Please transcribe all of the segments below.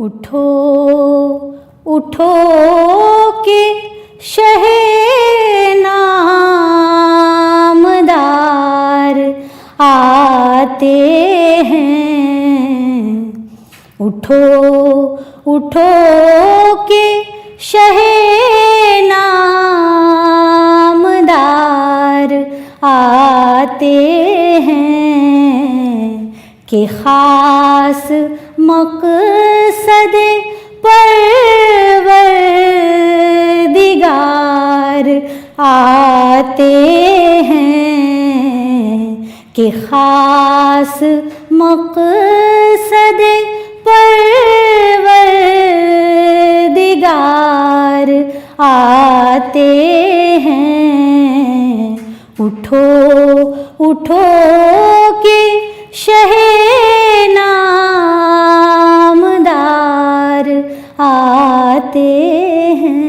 उठो उठो के शहे नामदार आते हैं। उठो उठो के शहे नामदार आते हैं कि खास मकसद परवरदिगार आते हैं कि खास मकसद परवरदिगार आते हैं। उठो उठो के शहे नामदार आते हैं।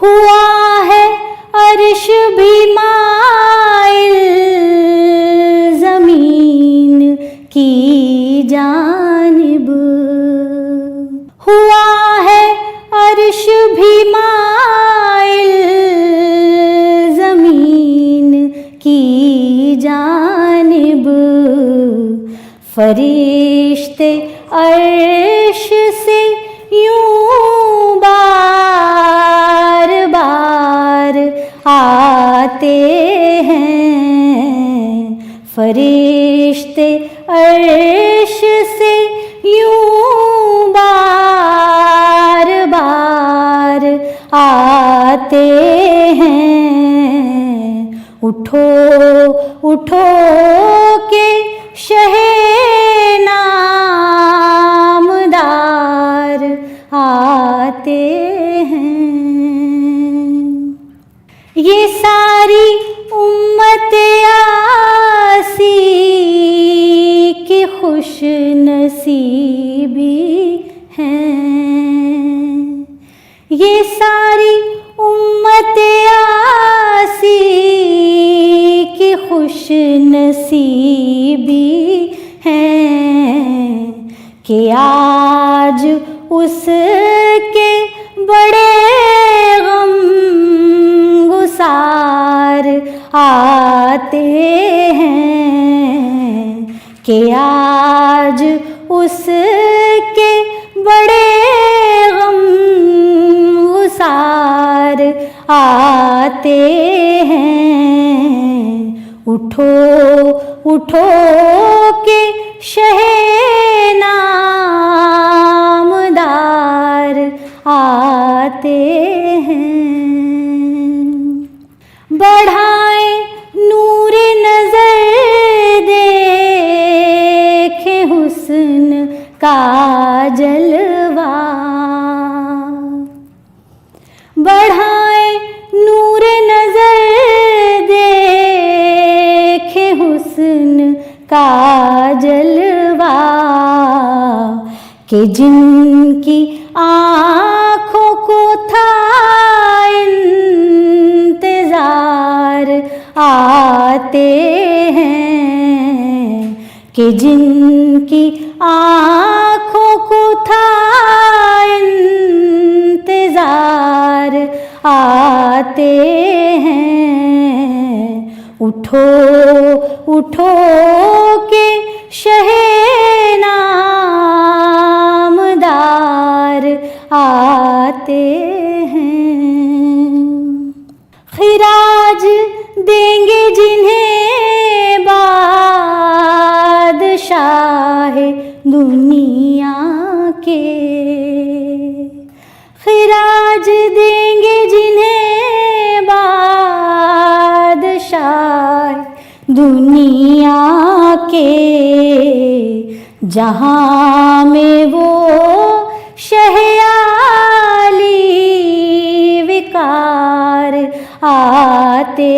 हुआ है अर्श भी माइल ज़मीन की जानिब। हुआ है अर्श भी माइल ज़मीन की जानिब। फरिश्ते अर्श से यूं बार बार आते हैं। फरिश्ते अर्श से यूं बार बार आते हैं। उठो उठो के शहे नामदार आते हैं। ये सारी उम्मत आसी की खुश नसीबी हैं। ये सारी उम्मत आसी की खुश नसीबी हैं कि आज उसके बड़े गम गुसार आते हैं। कि आज उसके बड़े गम गुसार आते हैं। उठो उठो के शहे नामदार आते हैं। बढ़ाए नूर नजर देखे हुस्न का जलवा। बढ़ाए नूर नजर देखे हुस्न का जलवा कि जिनकी आँखों को था इंतजार आते हैं। कि जिनकी आँखों को था इंतजार आते हैं। उठो उठो के शहे नामदार आते हैं। खिराज देंगे जिन्हें बादशाह दुनिया के। खिराज देंगे जिन्हें बादशाह दुनिया के। जहाँ में वो शहयाली विकार आते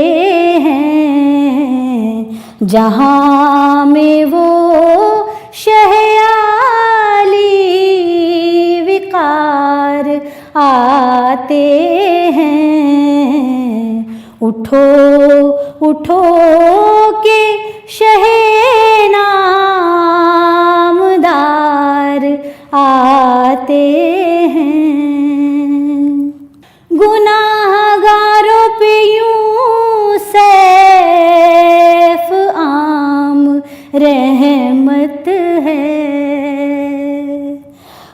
हैं। जहाँ में वो शहयाली विकार आते हैं। उठो उठो के शहे नामदार रहमत है।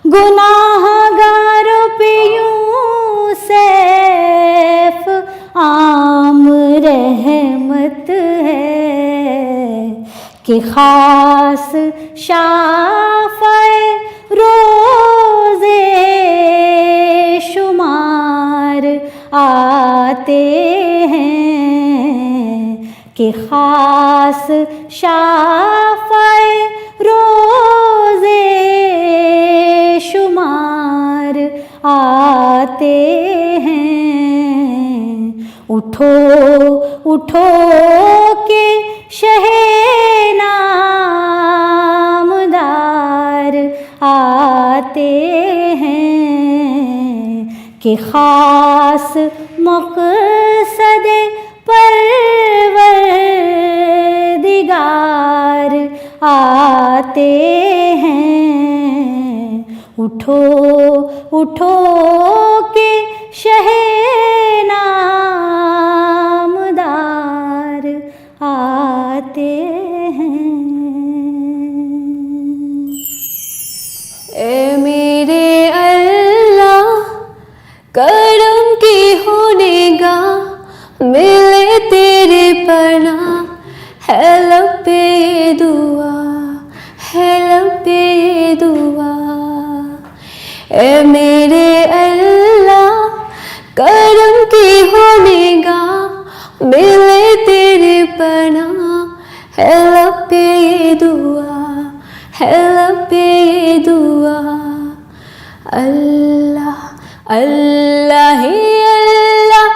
गुनाहगारों पे यूं सैफ आम रहमत है कि खास शाफ़ए रोज़े शुमार आते हैं कि खास शाफ़ए रोज़े शुमार आते हैं। उठो उठो के शहे नामदार आते हैं कि खास मक़सद परवरदिगार आते हैं। उठो उठो के शहे नामदार आते हैं। ए मेरे अल्लाह करम की हो निगाह मिले तेरे पनाह है लबे दुआ है लबे दुआ। ए मेरे अल्लाह करम की हो निगाह मिले तेरे पनाह है लबे दुआ है लबे दुआ। अल्लाह अल्लाह ही अल्लाह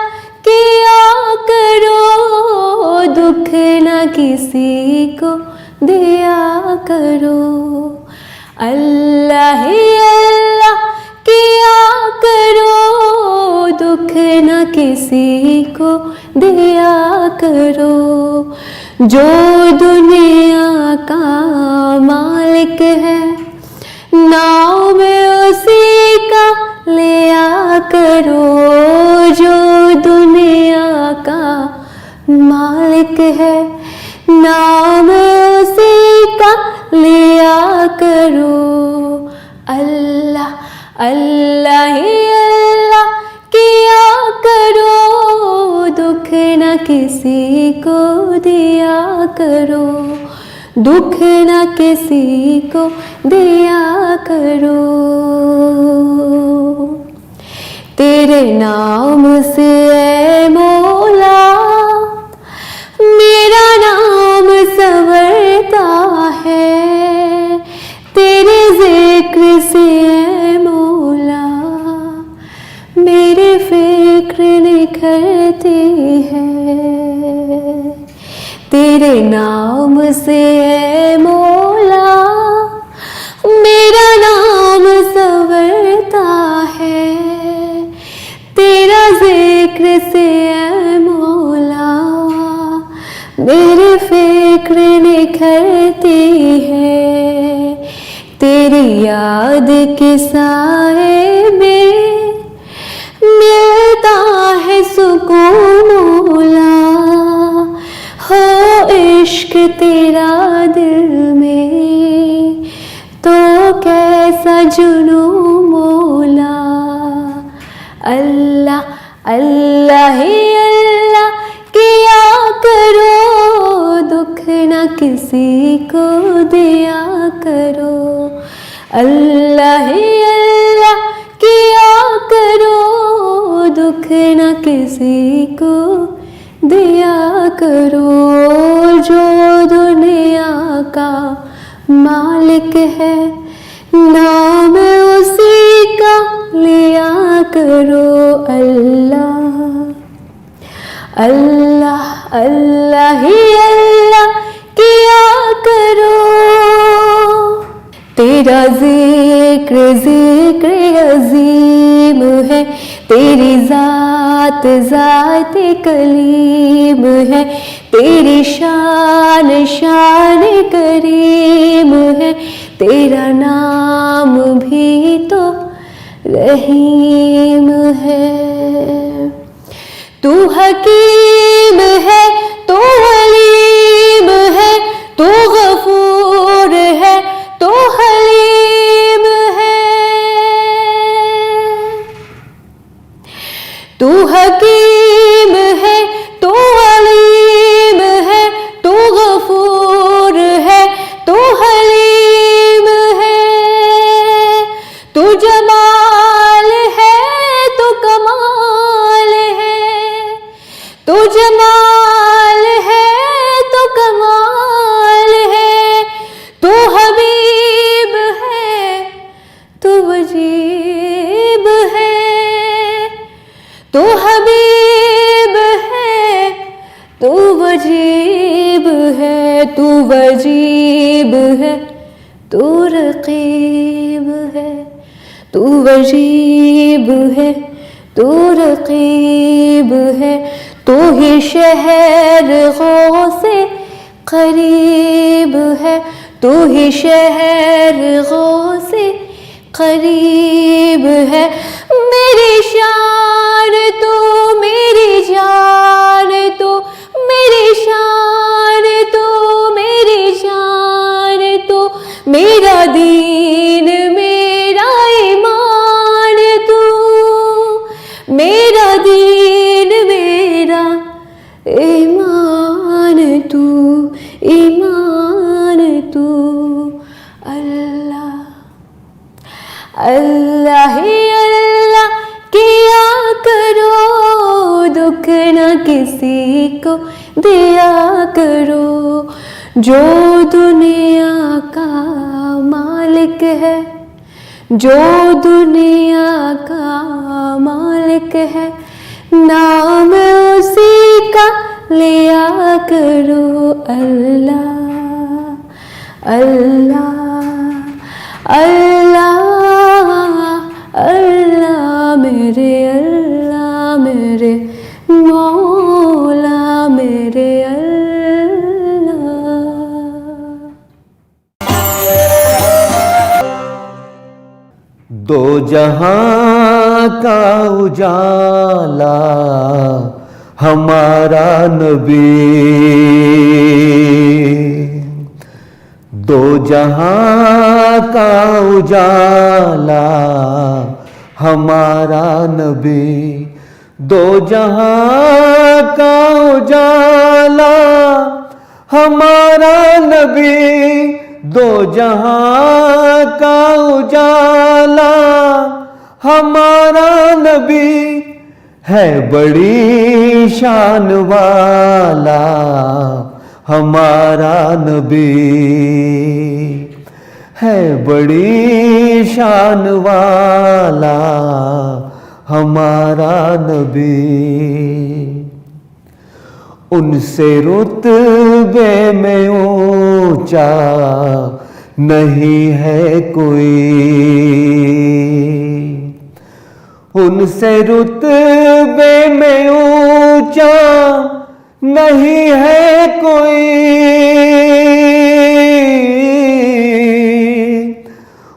किया करो दुख न किसी को दिया करो। अल्लाह ही अल्लाह किया करो दुख न किसी को दिया करो। जो दुनिया का मालिक है नाम उसी का लिया करो। जो दुनिया का मालिक है नाम उसी का लिया करो। अल्लाह अल्लाह ही अल्लाह किया करो दुख न किसी को दिया करो। दुख न किसी को दिया करो। तेरे नाम से ऐ मौला मेरा नाम संवरता है। तेरे जिक्र से ऐ मौला मेरी फिक्र निखरती है। तेरे नाम से ऐ मौला मेरा नाम संवरता है। तेरा जिक्र से ऐ मौला मेरी फिक्र निखरती है। तेरी याद के साए में मिलता है सुकून मौला। हो इश्क तेरा दिल में तो कैसा जुनून मौला। अल्लाह अल्लाह ही अल्लाह किया करो दुख न किसी को दिया करो। अल्लाह ही अल्लाह किया करो दुख न किसी को दिया करो। जो दुनिया का मालिक है नाम उसी का लिया करो। अल्लाह अल्लाह अल्लाह ही अल्लाह किया करो। तेरा जिक्र जिक्र अजीम है। तेरी ज़ात ज़ात कलीम है। तेरी शान शान करीम है। तेरा नाम भी तो रहीम है। तू हकीम है, तू हलीम है, तू गफूर हकीम है, तू अलीम है, तू गफूर है, तू हलीम है। तू जमाल है, तू कमाल है, तू जमाल है, तू कमाल है। तू हबीब है, तू वजीब है, तू हबीब है, तू वजीब है, तू वजीब है, तू रकीब है, तू वजीब है, तू रकीब है। तू ही शहर गौसे करीब है, तू ही शहर गौसे करीब है। मेरी शान तू, मेरी जान तू, मेरी शान तू, मेरी जान तू, मेरा दीन मेरा ईमान तू, मेरा दीन मेरा ईमान तू, ईमान तू। अल्लाह अल्लाह ही अल्लाह किया करो, दुख न किसी को दिया करो। जो दुनिया का मालिक है, जो दुनिया का मालिक है, नाम उसी का लिया करो। अल्लाह अल्लाह अल्लाह अल्लाह मेरे अल्लाह मेरे मौला मेरे अल्लाह। दो जहां का उजाला हमारा नबी, दो जहां का उजाला हमारा नबी, दो जहां का उजाला हमारा नबी, दो जहां का उजाला हमारा नबी है बड़ी शान वाला हमारा नबी, है बड़ी शान वाला हमारा नबी। उनसे रुतबे में ऊंचा नहीं है कोई, उनसे रुतबे में ऊंचा नहीं है कोई,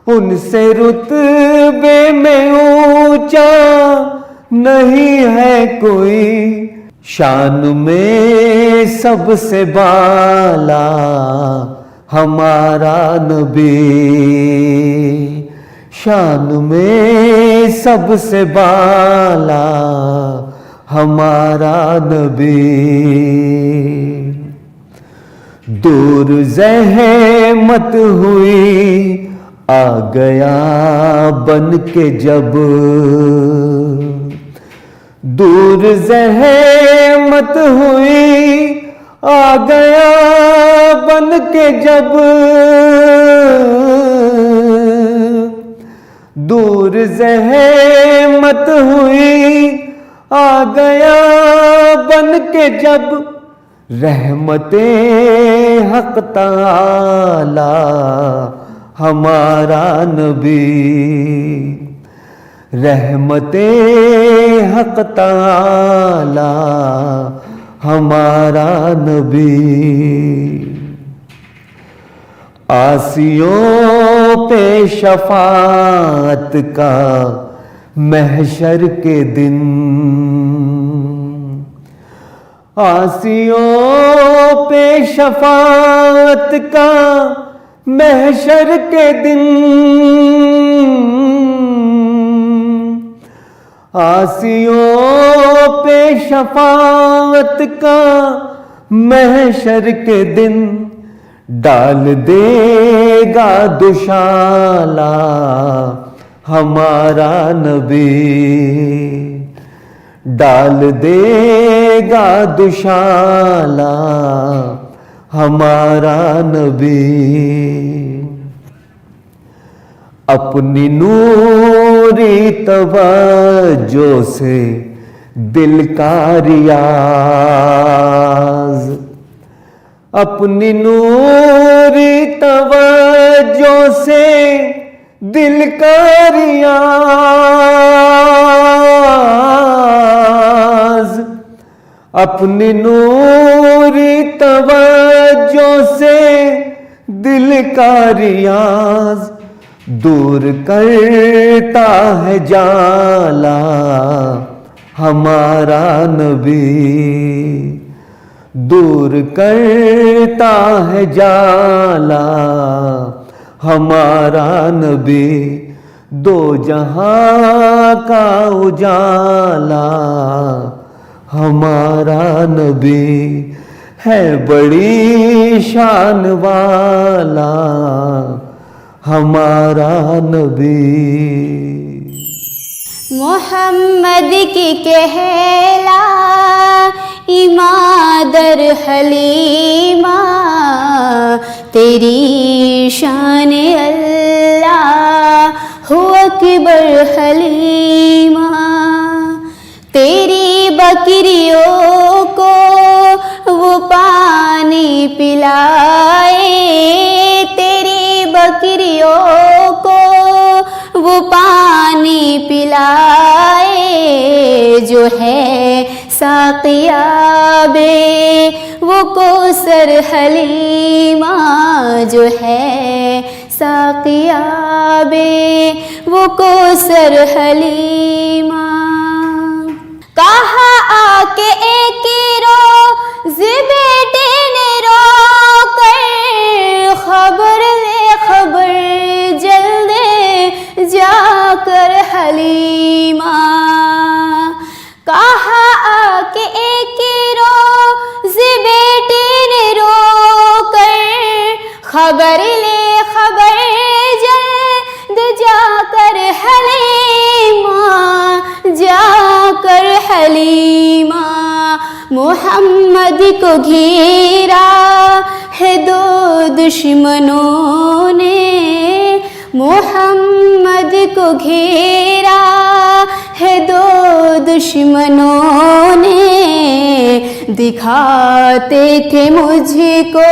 उनसे रुतबे में ऊंचा नहीं है कोई। शान में सबसे बाला हमारा नबी, शान में सबसे बाला हमारा नबी। दूर ज़हमत हुई आ गया बन के जब, दूर ज़हमत हुई आ गया बन के जब, दूर ज़हमत हुई आ गया बन के जब। रहमते हक ताला हमारा नबी, रहमते हक ताला हमारा नबी। आसियों पे शफाअत का महशर के दिन, आसियों पे शफाअत का महशर के दिन, आसियों पे शफाअत का महशर के दिन डाल देगा दुशाला हमारा नबी, डाल देगा दुशाला हमारा नबी। अपनी नूरी तवज्जो से दिल का रियाज, अपनी नूरी तवज्जो से दिल का रियाज, अपनी नूरी तवज्जो से दिल का रियाज दूर करता है जाला हमारा नबी, दूर करता है जाला हमारा नबी। दो जहां का उजाला हमारा नबी है, बड़ी शान वाला हमारा नबी। मोहम्मद की कहला इमादर हलीमा, तेरी शान अल्लाह हु अकबर हलीमा। तेरी बकरियों को वो पानी पिलाए, तेरी बकरियों को वो पानी पिलाए, जो है साक़ियाबे वो कोसर हलीमा, जो है साक़ियाबे वो कोसर हलीमा। कहा आके एक रोज़ बेटे ने रो कर, खबर ले खबर जल्दी जाकर हलीमा। कहा आके एक रोज़ बेटे ने रो कर, खबर ले खबर जल्द जाकर हलीमा, जाकर हलीमा। मोहम्मद को घेरा है दो दुश्मनों ने, मोहम्मद को घेरा है दो दुश्मनों ने। दिखाते थे मुझको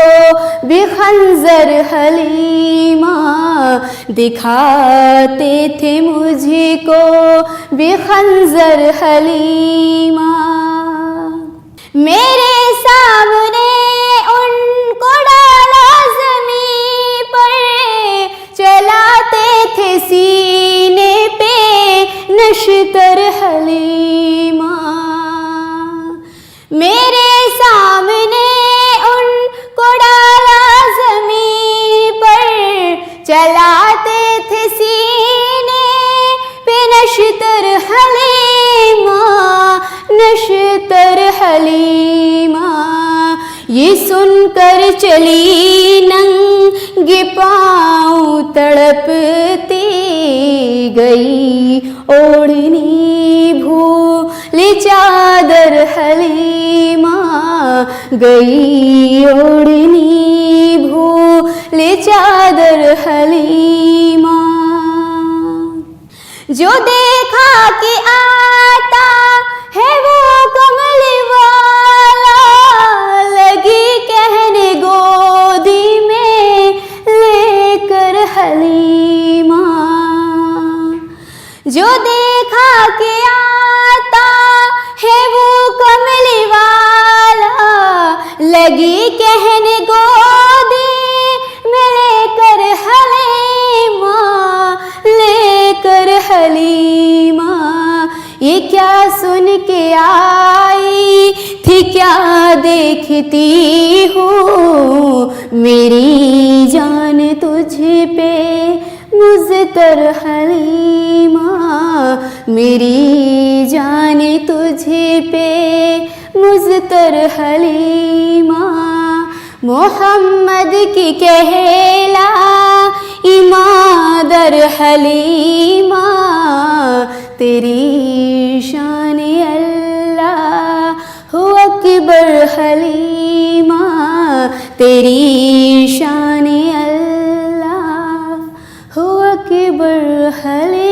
भी खंजर हलीमा, दिखाते थे मुझको भी खंजर हलीमा। मेरे सामने उनको डाला ज़मीं पर, चलाते थे सीने पे नश्तर हलीमा। मेरे सामने उनको डाला ज़मीं पर, चलाते थे सीने पे नश्तर हलीमा, नश्तर हलीमा। ये सुनकर चली नंगे पाँव तड़पती गई, ओढ़नी भूल चादर हलीमा, गई ओढ़नी भूल चादर हलीमा। जो देखा कि आता है वो कमली वाला, लगी कहने गोदी में लेकर हलीमा। जो देखा कि आता है वो कमली वाला, लगी कहने गोदी में लेकर हलीमा, लेकर हलीमा। ये क्या सुन के आई थी, क्या देखती हूँ, मेरी जान तुझ पे मुज़्तर हलीमा, मेरी हलीमा मोहम्मद की कहला इमादर हलीमा तेरी शान अल्लाह हु अकबर हलीमा तेरी शान अल्लाह हु अकबर हलीमा